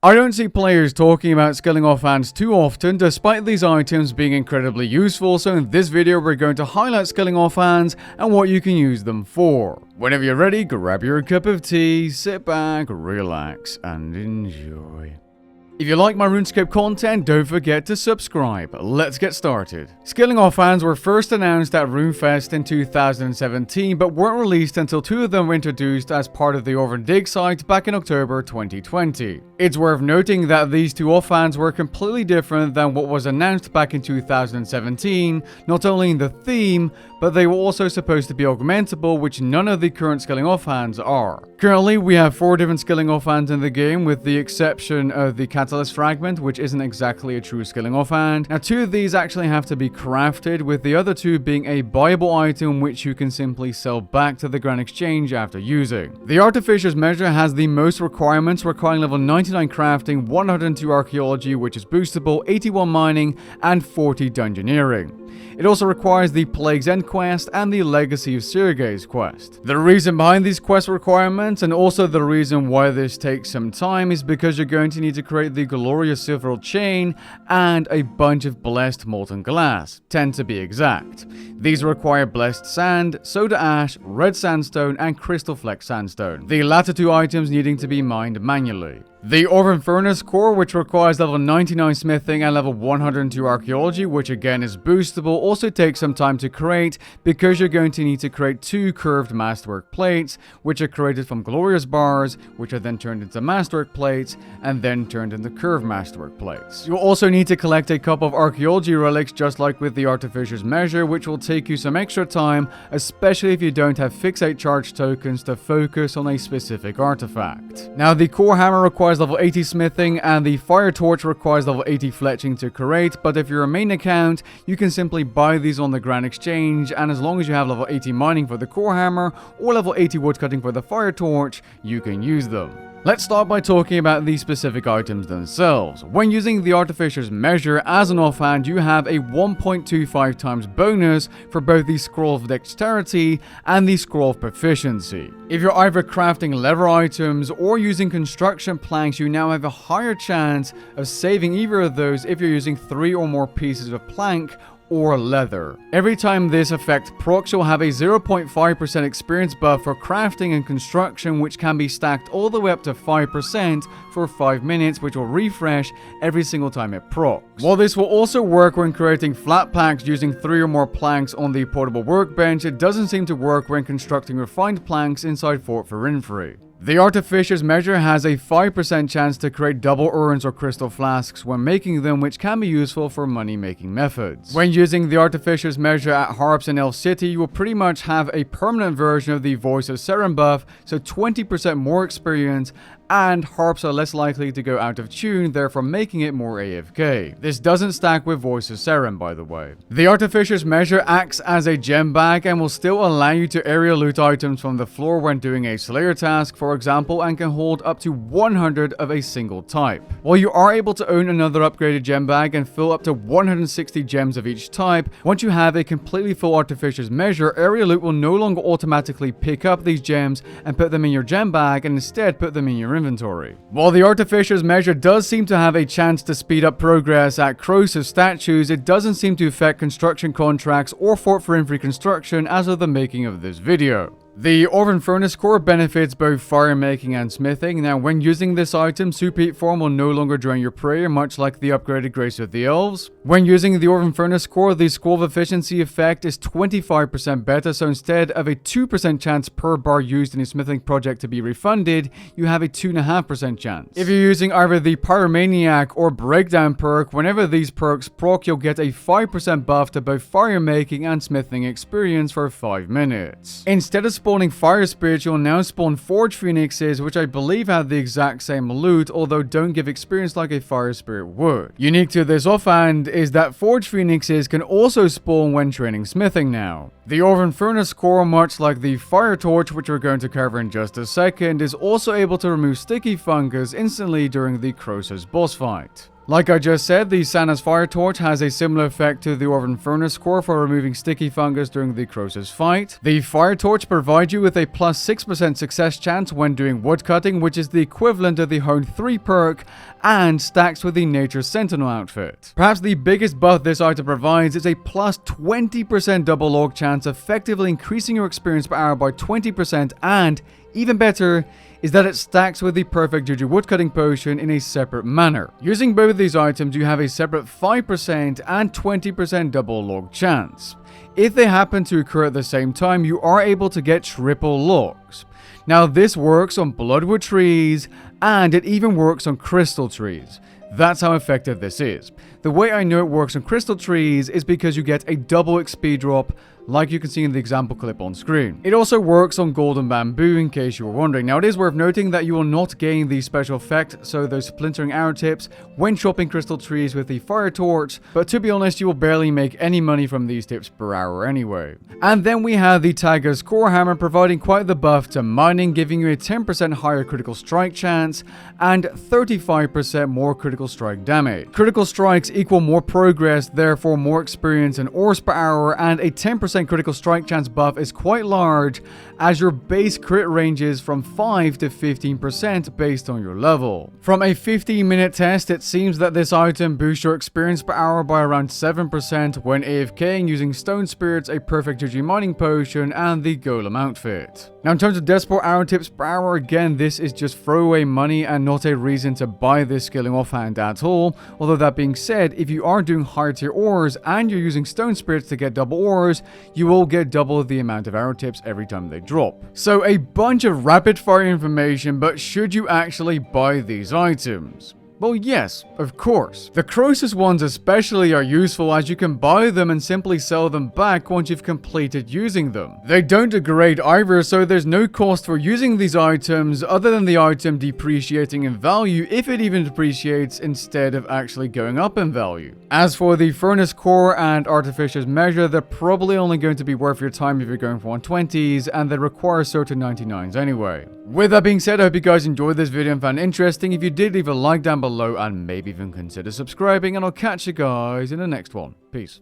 I don't see players talking about skilling offhands too often, despite these items being incredibly useful, so in this video we're going to highlight skilling offhands and what you can use them for. Whenever you're ready, grab your cup of tea, sit back, relax, and enjoy. If you like my Runescape content, don't forget to subscribe. Let's get started. Skilling offhands were first announced at RuneFest in 2017, but weren't released until two of them were introduced as part of the Orthen dig site back in October 2020. It's worth noting that these two offhands were completely different than what was announced back in 2017, not only in the theme, but they were also supposed to be augmentable, which none of the current skilling offhands are. Currently, we have 4 different skilling offhands in the game, with the exception of the Catalyst Fragment, which isn't exactly a true skilling offhand. Now, 2 of these actually have to be crafted, with the other 2 being a buyable item which you can simply sell back to the Grand Exchange after using. The Artificer's Measure has the most requirements, requiring level 99 crafting, 102 archaeology, which is boostable, 81 mining, and 40 dungeoneering. It also requires the Plague's End quest and the Legacy of Sergei's quest. The reason behind these quest requirements, and also the reason why this takes some time, is because you're going to need to create the Glorious Silver Chain and a bunch of Blessed Molten Glass, 10 to be exact. These require Blessed Sand, Soda Ash, Red Sandstone, and Crystal Flex Sandstone, the latter 2 items needing to be mined manually. The Orthen Furnace Core, which requires level 99 smithing and level 102 archaeology, which again is boostable, also takes some time to create because you're going to need to create 2 curved masterwork plates, which are created from glorious bars, which are then turned into masterwork plates, and then turned into curved masterwork plates. You'll also need to collect a couple of archaeology relics, just like with the Artificer's Measure, which will take you some extra time, especially if you don't have fixate charge tokens to focus on a specific artifact. Now, the corehammer requires level 80 smithing, and the Fyrtorch requires level 80 fletching to create, but if you're a main account, you can simply buy these on the Grand Exchange, and as long as you have level 80 mining for the corehammer or level 80 woodcutting for the Fyrtorch, you can use them. Let's start by talking about the specific items themselves. When using the Artificer's Measure as an offhand, you have a 1.25 times bonus for both the Scroll of Dexterity and the Scroll of Proficiency. If you're either crafting leather items or using construction planks, you now have a higher chance of saving either of those if you're using 3 or more pieces of plank or leather. Every time this effect procs, you'll have a 0.5% experience buff for crafting and construction, which can be stacked all the way up to 5% for 5 minutes, which will refresh every single time it procs. While this will also work when creating flat packs using 3 or more planks on the portable workbench, it doesn't seem to work when constructing refined planks inside Fort Fyrtorch. The Artificer's Measure has a 5% chance to create double urns or crystal flasks when making them, which can be useful for money-making methods. When using the Artificer's Measure at Harps in Elf City, you will pretty much have a permanent version of the Voice of Seren buff, so 20% more experience, and harps are less likely to go out of tune, therefore making it more AFK. This doesn't stack with Voice of Seren, by the way. The Artificer's Measure acts as a gem bag and will still allow you to area loot items from the floor when doing a Slayer task, for example, and can hold up to 100 of a single type. While you are able to own another upgraded gem bag and fill up to 160 gems of each type, once you have a completely full Artificer's Measure, area loot will no longer automatically pick up these gems and put them in your gem bag, and instead put them in your inventory. While the Artificer's Measure does seem to have a chance to speed up progress at corrosive statues, it doesn't seem to affect construction contracts or Fort Fyrtorch construction as of the making of this video. The Orthen Furnace Core benefits both fire making and smithing. Now, when using this item, Superheat form will no longer drain your prayer, much like the upgraded Grace of the Elves. When using the Orthen Furnace Core, the Scroll of Efficiency effect is 25% better, so instead of a 2% chance per bar used in a smithing project to be refunded, you have a 2.5% chance. If you're using either the Pyromaniac or Breakdown perk, whenever these perks proc, you'll get a 5% buff to both fire making and smithing experience for 5 minutes. Instead of spawning Fire Spirits, you'll now spawn Forge Phoenixes, which I believe have the exact same loot, although don't give experience like a Fire Spirit would. Unique to this offhand is that Forge Phoenixes can also spawn when training smithing now. The Orthen Furnace Core, much like the Fyrtorch, which we're going to cover in just a second, is also able to remove sticky fungus instantly during the Croesus boss fight. Like I just said, the Sanna's Fyrtorch has a similar effect to the Orthen Furnace Core for removing sticky fungus during the Croesus fight. The Fyrtorch provides you with a plus 6% success chance when doing woodcutting, which is the equivalent of the Hone 3 perk, and stacks with the Nature Sentinel outfit. Perhaps the biggest buff this item provides is a plus 20% double log chance, effectively increasing your experience per hour by 20%, and even better is that it stacks with the perfect Juju woodcutting potion in a separate manner. Using both of these items, you have a separate 5% and 20% double log chance. If they happen to occur at the same time, you are able to get triple logs. Now this works on bloodwood trees, and it even works on crystal trees. That's how effective this is. The way I know it works on crystal trees is because you get a double XP drop, like you can see in the example clip on screen. It also works on golden bamboo, in case you were wondering. Now it is worth noting that you will not gain the special effect, so those splintering arrow tips, when chopping crystal trees with the Fyrtorch, but to be honest, you will barely make any money from these tips per hour anyway. And then we have the Tagga's corehammer, providing quite the buff to mining, giving you a 10% higher critical strike chance and 35% more critical strike damage. Critical strikes equal more progress, therefore more experience and ores per hour, and a 10% critical strike chance buff is quite large, as your base crit ranges from 5 to 15% based on your level. From a 15-minute test, it seems that this item boosts your experience per hour by around 7% when AFKing using Stone Spirits, a perfect GG mining potion, and the Golem outfit. Now in terms of Despo arrow tips per hour, again this is just throwaway money and not a reason to buy this skilling offhand at all, although that being said, if you are doing higher tier ores and you're using Stone Spirits to get double ores, you will get double the amount of arrow tips every time they drop. So a bunch of rapid fire information, but should you actually buy these items? Well, yes, of course. The Croesus ones especially are useful, as you can buy them and simply sell them back once you've completed using them. They don't degrade either, so there's no cost for using these items other than the item depreciating in value, if it even depreciates instead of actually going up in value. As for the Furnace Core and Artificer's Measure, they're probably only going to be worth your time if you're going for 120s, and they require certain 99s anyway. With that being said, I hope you guys enjoyed this video and found it interesting. If you did, leave a like down below and maybe even consider subscribing, and I'll catch you guys in the next one. Peace.